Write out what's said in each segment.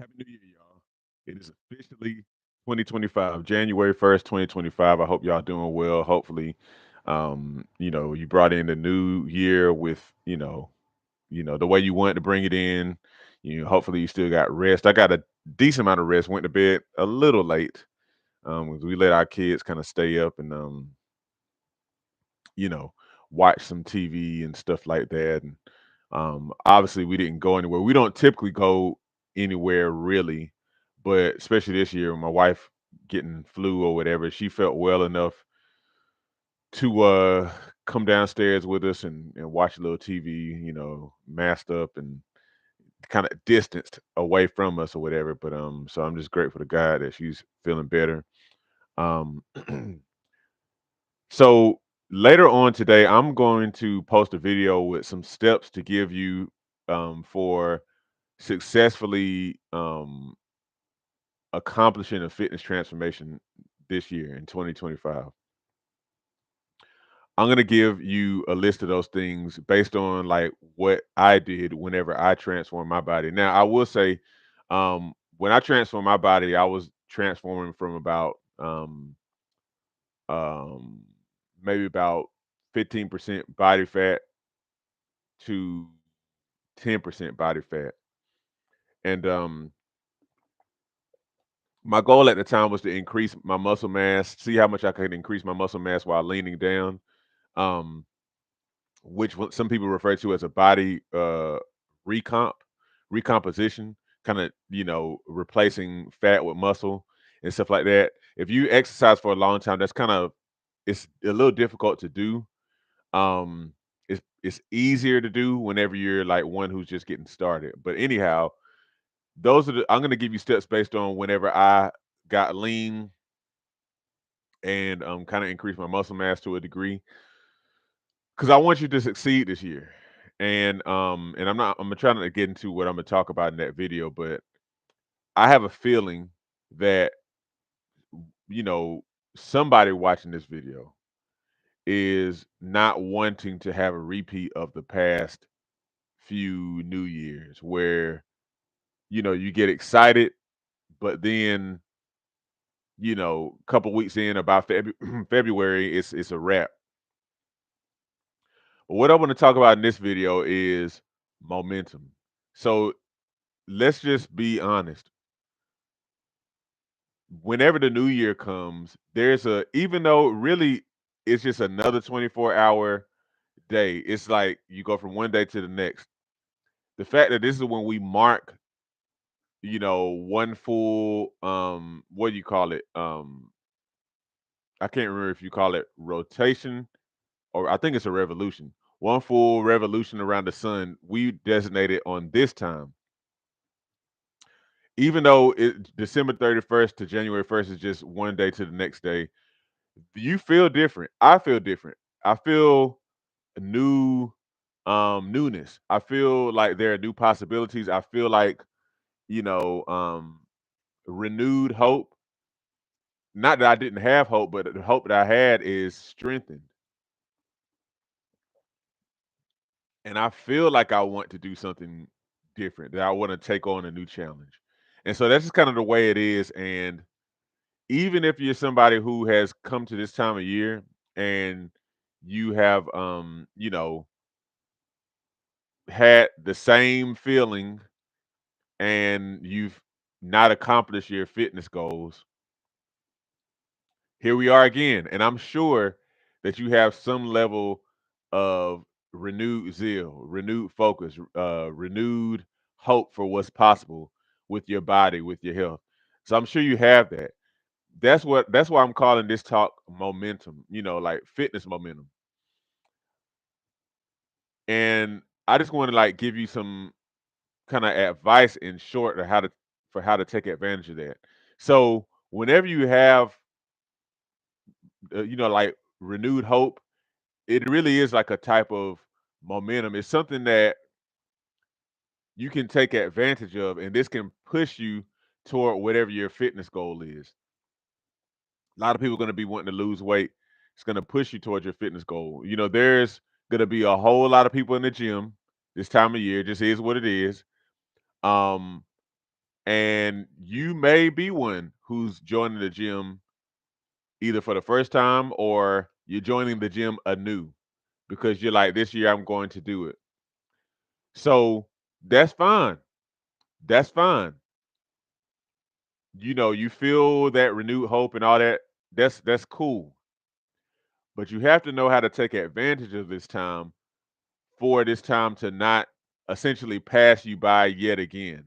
Happy New Year, y'all. It is officially 2025, January 1st, 2025. I hope y'all doing well. Hopefully, you brought in the new year with, the way you wanted to bring it in. Hopefully you still got rest. I got a decent amount of rest. Went to bed a little late. 'Cause we let our kids kind of stay up and you know, watch some TV and stuff like that. And obviously, we didn't go anywhere. We don't typically go anywhere really, but especially this year, my wife getting flu or whatever, she felt well enough to come downstairs with us and watch a little TV, masked up and kind of distanced away from us or whatever. But so I'm just grateful to God that she's feeling better. Um, So later on today, I'm going to post a video with some steps to give you for successfully accomplishing a fitness transformation this year in 2025. I'm going to give you a list of those things based on like what I did whenever I transformed my body. Now, I will say, when I transformed my body, I was transforming from about um, maybe about 15% body fat to 10% body fat. And my goal at the time was to increase my muscle mass, see how much I could increase my muscle mass while leaning down, um, which some people refer to as a body recomp, recomposition, kind of, replacing fat with muscle and stuff like that. If you exercise for a long time, it's a little difficult to do. Um, it's easier to do whenever you're like one who's just getting started. But anyhow, I'm gonna give you steps based on whenever I got lean and kind of increased my muscle mass to a degree because I want you to succeed this year. And I'm gonna try not to get into what I'm gonna talk about in that video, but I have a feeling that you know somebody watching this video is not wanting to have a repeat of the past few New Years where you get excited, but then a couple weeks in, about February, it's a wrap. But what I want to talk about in this video is momentum. So let's just be honest. Whenever the new year comes, even though really it's just another 24-hour day, it's like you go from one day to the next. The fact that this is when we mark, one full what do you call it? I can't remember if you call it rotation or I think it's a revolution. One full revolution around the sun, we designated on this time. Even though December 31st to January 1st is just one day to the next day, you feel different. I feel different. I feel a newness. I feel like there are new possibilities. I feel like, you know, um renewed hope. Not that I didn't have hope, but the hope that I had is strengthened. And I feel like I want to do something different, that I want to take on a new challenge. And so that's just kind of the way it is. And even if you're somebody who has come to this time of year and you have had the same feeling and you've not accomplished your fitness goals, here we are again. And I'm sure that you have some level of renewed zeal, renewed focus, renewed hope for what's possible with your body, with your health. So I'm sure you have that. That's why I'm calling this talk momentum, like fitness momentum. And I just want to like give you some kind of advice in short of how to take advantage of that. So whenever you have like renewed hope, it really is like a type of momentum. It's something that you can take advantage of, and this can push you toward whatever your fitness goal is. A lot of people are going to be wanting to lose weight. It's going to push you towards your fitness goal. There's going to be a whole lot of people in the gym this time of year. Just is what it is. Um, And you may be one who's joining the gym either for the first time or you're joining the gym anew because you're like, this year I'm going to do it. So that's fine. That's fine. You feel that renewed hope and all that. That's cool. But you have to know how to take advantage of this time for this time to not essentially pass you by yet again.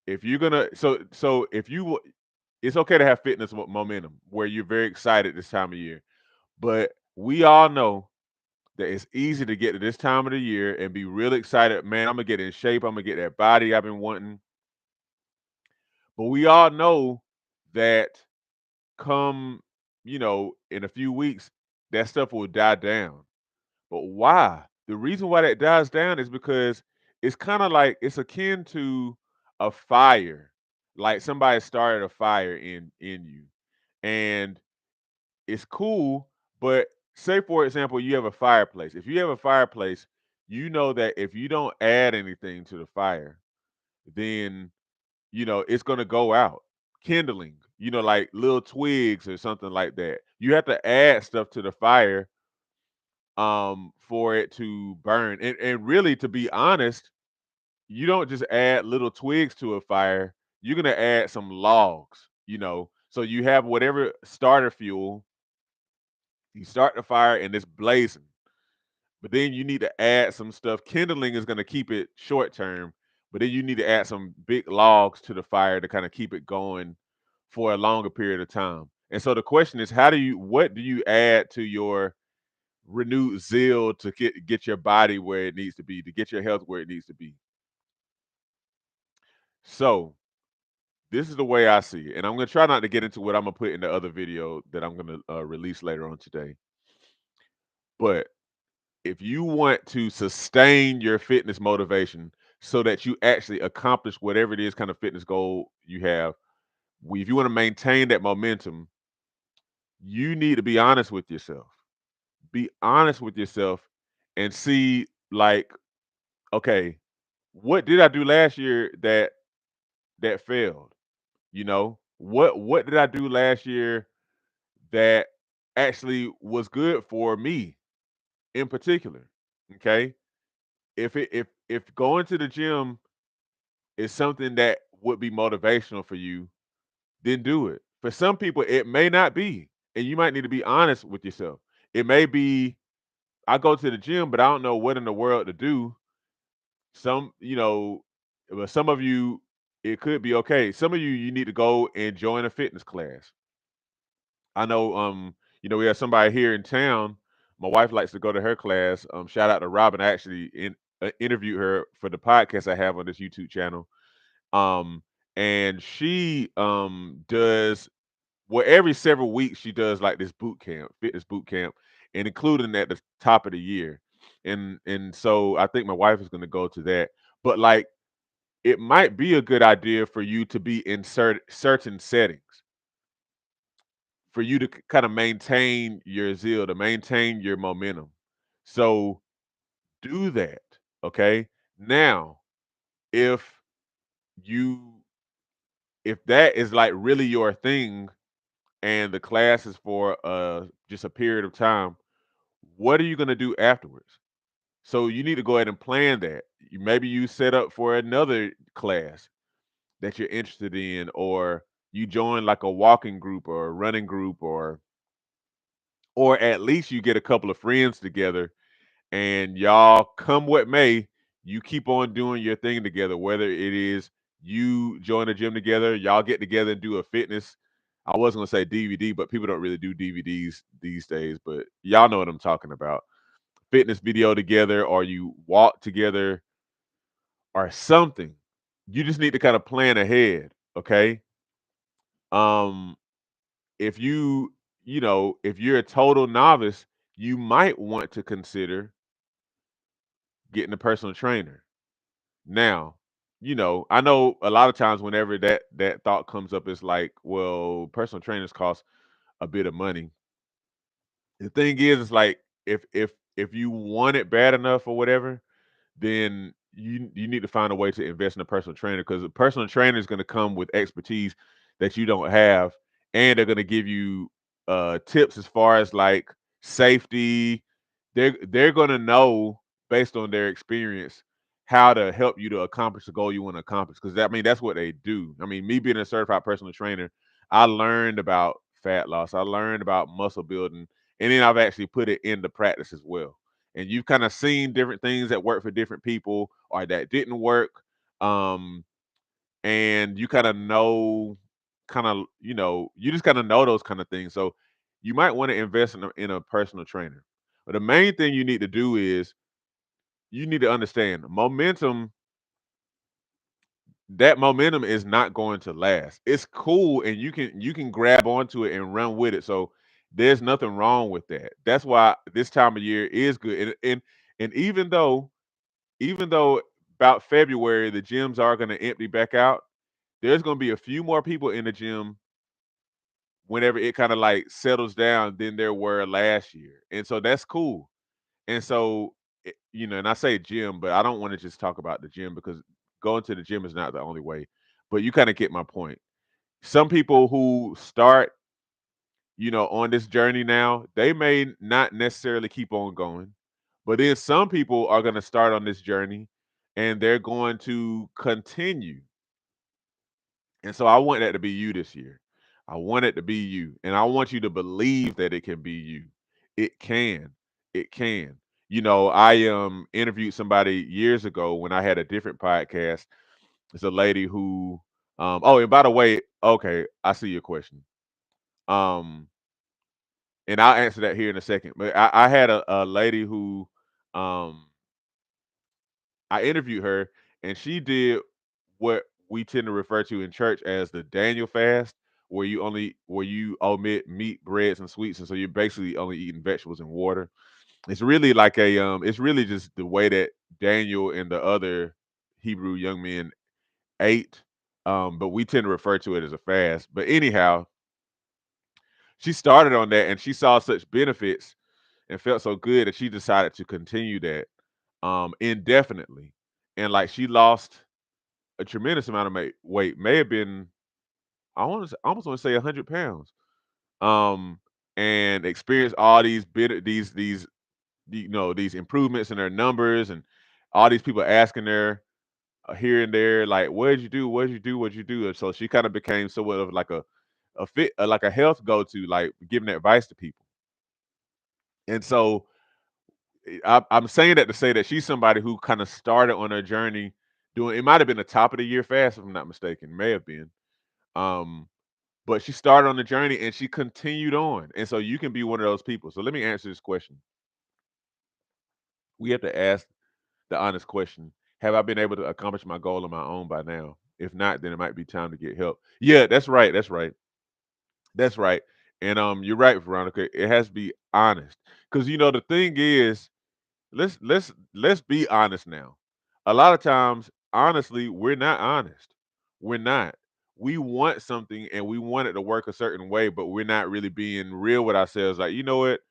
If you're gonna, so if you, it's okay to have fitness momentum where you're very excited this time of year. But we all know that it's easy to get to this time of the year and be really excited. Man, I'm gonna get in shape. I'm gonna get that body I've been wanting. But we all know that come, in a few weeks, that stuff will die down. But why? The reason why that dies down is because it's kind of like it's akin to a fire. Like somebody started a fire in you. And it's cool, but say for example, you have a fireplace. If you have a fireplace, you know that if you don't add anything to the fire, then it's gonna go out. Kindling, like little twigs or something like that. You have to add stuff to the fire for it to burn. And really, to be honest, you don't just add little twigs to a fire, you're gonna add some logs. So you have whatever starter fuel, you start the fire and it's blazing. But then you need to add some stuff. Kindling is gonna keep it short term, but then you need to add some big logs to the fire to kind of keep it going for a longer period of time. And so the question is, what do you add to your renewed zeal to get your body where it needs to be, to get your health where it needs to be? So this is the way I see it, and I'm gonna try not to get into what I'm gonna put in the other video that I'm gonna release later on today. But if you want to sustain your fitness motivation so that you actually accomplish whatever it is kind of fitness goal you have, if you want to maintain that momentum, you need to be honest with yourself. Be honest with yourself and see, like, okay, what did I do last year that failed? What did I do last year that actually was good for me in particular? Okay? If going to the gym is something that would be motivational for you, then do it. For some people, it may not be, and you might need to be honest with yourself. It may be, I go to the gym, but I don't know what in the world to do. But some of you, it could be okay. Some of you, you need to go and join a fitness class. I know, we have somebody here in town. My wife likes to go to her class. Shout out to Robin. I actually interviewed her for the podcast I have on this YouTube channel. Um, and she does, well, every several weeks she does like this boot camp, fitness boot camp, and including at the top of the year. And so I think my wife is going to go to that. But like, it might be a good idea for you to be in certain settings for you to kind of maintain your zeal, to maintain your momentum. So do that. Okay. Now, if you if that is like really your thing and the class is for just a period of time, what are you going to do afterwards? So you need to go ahead and plan that. Maybe you set up for another class that you're interested in, or you join like a walking group or a running group, or at least you get a couple of friends together and y'all, come what may, you keep on doing your thing together, whether it is you join a gym together, y'all get together and do a fitness. I was gonna say DVD, but people don't really do DVDs these days, but y'all know what I'm talking about. Fitness video together, or you walk together or something. You just need to kind of plan ahead, okay? Um, if if you're a total novice, you might want to consider getting a personal trainer. Now, I know a lot of times whenever that thought comes up, it's like, well, personal trainers cost a bit of money. The thing is, it's like if you want it bad enough or whatever, then you need to find a way to invest in a personal trainer because a personal trainer is going to come with expertise that you don't have, and they're going to give you tips as far as like safety. They're going to know based on their experience how to help you to accomplish the goal you want to accomplish. Because I mean that's what they do. I mean, me being a certified personal trainer, I learned about fat loss. I learned about muscle building, and then I've actually put it into practice as well. And you've kind of seen different things that work for different people or that didn't work. Um, and you kind of know, you just kind of know those kind of things. So you might want to invest in a personal trainer. But the main thing you need to do is you need to understand momentum. That momentum is not going to last. It's cool, and you can grab onto it and run with it. So there's nothing wrong with that. That's why this time of year is good. And even though about February the gyms are going to empty back out, there's going to be a few more people in the gym whenever it kind of like settles down than there were last year. And so that's cool. And so, and I say gym, but I don't want to just talk about the gym because going to the gym is not the only way. But you kind of get my point. Some people who start, on this journey now, they may not necessarily keep on going. But then some people are going to start on this journey and they're going to continue. And so I want that to be you this year. I want it to be you. And I want you to believe that it can be you. It can. It can. I interviewed somebody years ago when I had a different podcast. It's a lady who oh, and by the way, okay, I see your question. Um, and I'll answer that here in a second. But I had a lady who um I interviewed her, and she did what we tend to refer to in church as the Daniel fast, where you omit meat, breads, and sweets, and so you're basically only eating vegetables and water. It's really just the way that Daniel and the other Hebrew young men ate. But we tend to refer to it as a fast. But anyhow, she started on that and she saw such benefits and felt so good that she decided to continue that indefinitely. And like she lost a tremendous amount of weight, may have been I almost want to say 100 pounds. Um, and experienced all these bit these these improvements in their numbers and all these people asking her here and there like what did you do, what did you do, what did you do. And so she kind of became somewhat of like a fit like a health go to, like giving advice to people. And so I'm saying that to say that she's somebody who kind of started on her journey doing, it might have been the top of the year fast if I'm not mistaken, may have been. Um, but she started on the journey and she continued on. And so you can be one of those people. So let me answer this question. We have to ask the honest question. Have I been able to accomplish my goal on my own by now? If not, then it might be time to get help. Yeah, that's right. That's right. That's right. And you're right, Veronica. It has to be honest. Because the thing is, let's be honest now. A lot of times, honestly, we're not honest. We're not. We want something and we want it to work a certain way, but we're not really being real with ourselves. Like, you know what?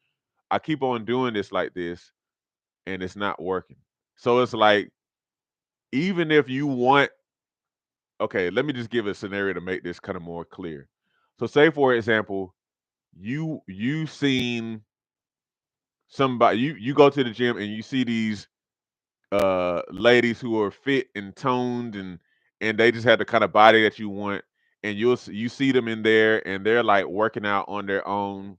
I keep on doing this like this and it's not working. So it's like, even if you want, okay, let me just give a scenario to make this kind of more clear. So say for example, you seen somebody, you go to the gym and you see these ladies who are fit and toned and they just have the kind of body that you want, and you see them in there and they're like working out on their own,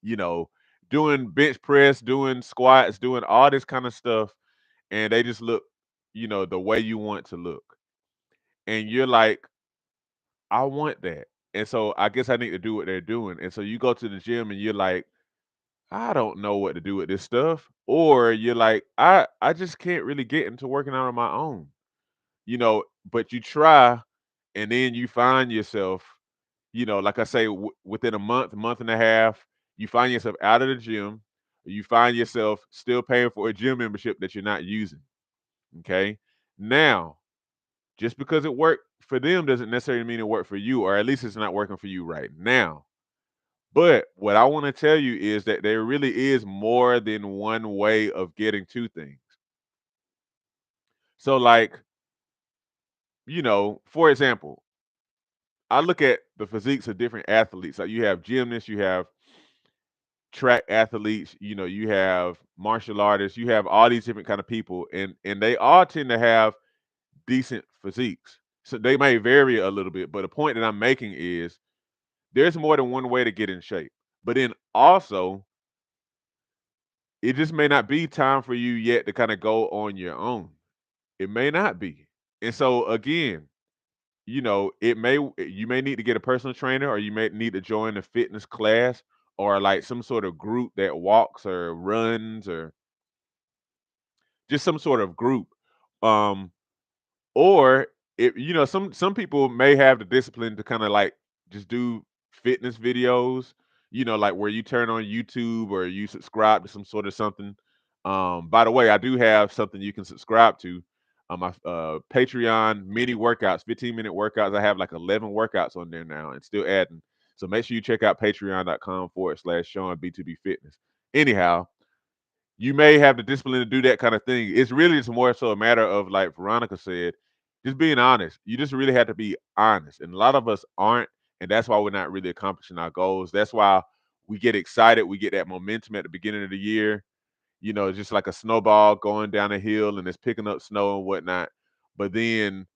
you know doing bench press, doing squats, doing all this kind of stuff, and they just look the way you want to look, and you're like, I want that. And so I guess I need to do what they're doing, and so you go to the gym and you're like, I don't know what to do with this stuff, or you're like, I just can't really get into working out on my own, but you try, and then you find yourself, like I say, within a month and a half, you find yourself out of the gym. You find yourself still paying for a gym membership that you're not using. Okay. Now, just because it worked for them doesn't necessarily mean it worked for you, or at least it's not working for you right now. But what I want to tell you is that there really is more than one way of getting to things. So, like, for example, I look at the physiques of different athletes. Like you have gymnasts, you have track athletes, you have martial artists, you have all these different kind of people, and they all tend to have decent physiques. So they may vary a little bit, but the point that I'm making is there's more than one way to get in shape. But then also, it just may not be time for you yet to kind of go on your own. It may not be. And so again, you may need to get a personal trainer, or you may need to join a fitness class, or like some sort of group that walks or runs, or just some sort of group. Um, or if some people may have the discipline to kind of like just do fitness videos, like where you turn on YouTube or you subscribe to some sort of something. By the way, I do have something you can subscribe to on my Patreon, mini workouts, 15-minute workouts. I have like 11 workouts on there now and still adding. So make sure you check out patreon.com/Sean B2B Fitness. Anyhow, you may have the discipline to do that kind of thing. It's really just more so a matter of, like Veronica said, just being honest. You just really have to be honest. And a lot of us aren't. And that's why we're not really accomplishing our goals. That's why we get excited. We get that momentum at the beginning of the year, just like a snowball going down a hill and it's picking up snow and whatnot. But then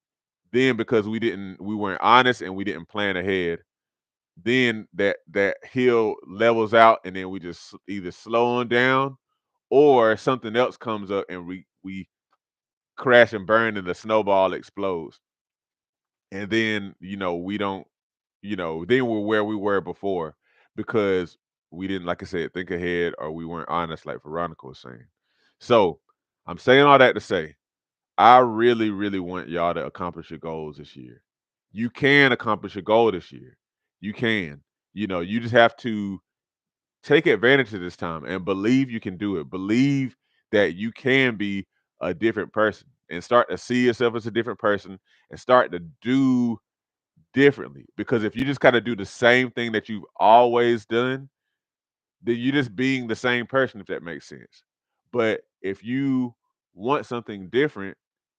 because we weren't honest and we didn't plan ahead, then that hill levels out and then we just either slow on down, or something else comes up and we crash and burn and the snowball explodes. And then, we don't, then we're where we were before because we didn't, like I said, think ahead, or we weren't honest, like Veronica was saying. So I'm saying all that to say, I really, really want y'all to accomplish your goals this year. You can accomplish your goal this year. You can. You just have to take advantage of this time and believe you can do it. Believe that you can be a different person and start to see yourself as a different person and start to do differently. Because if you just kind of do the same thing that you've always done, then you're just being the same person, if that makes sense. But if you want something different,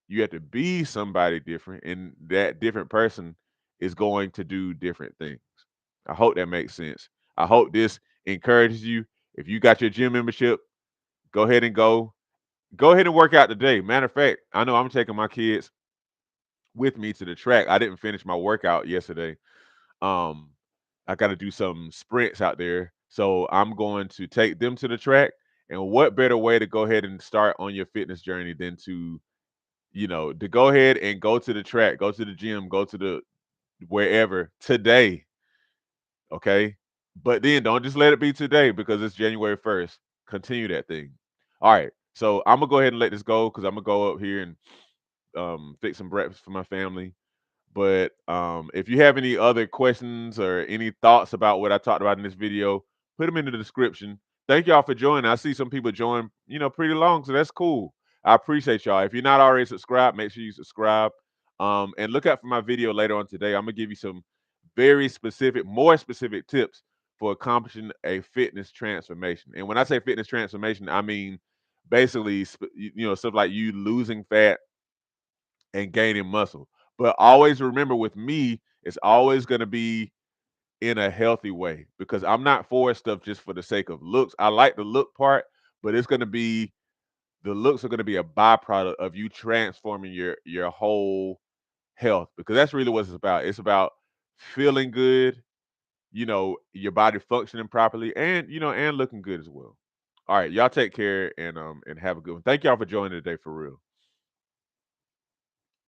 you have to be somebody different, and that different person is going to do different things. I hope that makes sense. I hope this encourages you. If you got your gym membership, go ahead and go. Go ahead and work out today. Matter of fact, I know I'm taking my kids with me to the track. I didn't finish my workout yesterday. Um, I got to do some sprints out there. So I'm going to take them to the track. And what better way to go ahead and start on your fitness journey than to go ahead and go to the track, go to the gym, go to the wherever today. Okay. But then don't just let it be today because it's January 1st. Continue that thing. All right. So I'm gonna go ahead and let this go because I'm gonna go up here and fix some breakfast for my family. But if you have any other questions or any thoughts about what I talked about in this video, put them in the description. Thank y'all for joining. I see some people join, pretty long, so that's cool. I appreciate y'all. If you're not already subscribed, make sure you subscribe. And look out for my video later on today. I'm gonna give you some very specific, more specific tips for accomplishing a fitness transformation. And when I say fitness transformation, I mean basically, stuff like you losing fat and gaining muscle. But always remember, with me, it's always going to be in a healthy way because I'm not for stuff just for the sake of looks. I like the look part, but it's going to be the looks are going to be a byproduct of you transforming your whole health, because that's really what it's about. It's about feeling good, your body functioning properly, and and looking good as well. All right, y'all take care and have a good one. Thank y'all for joining today, for real.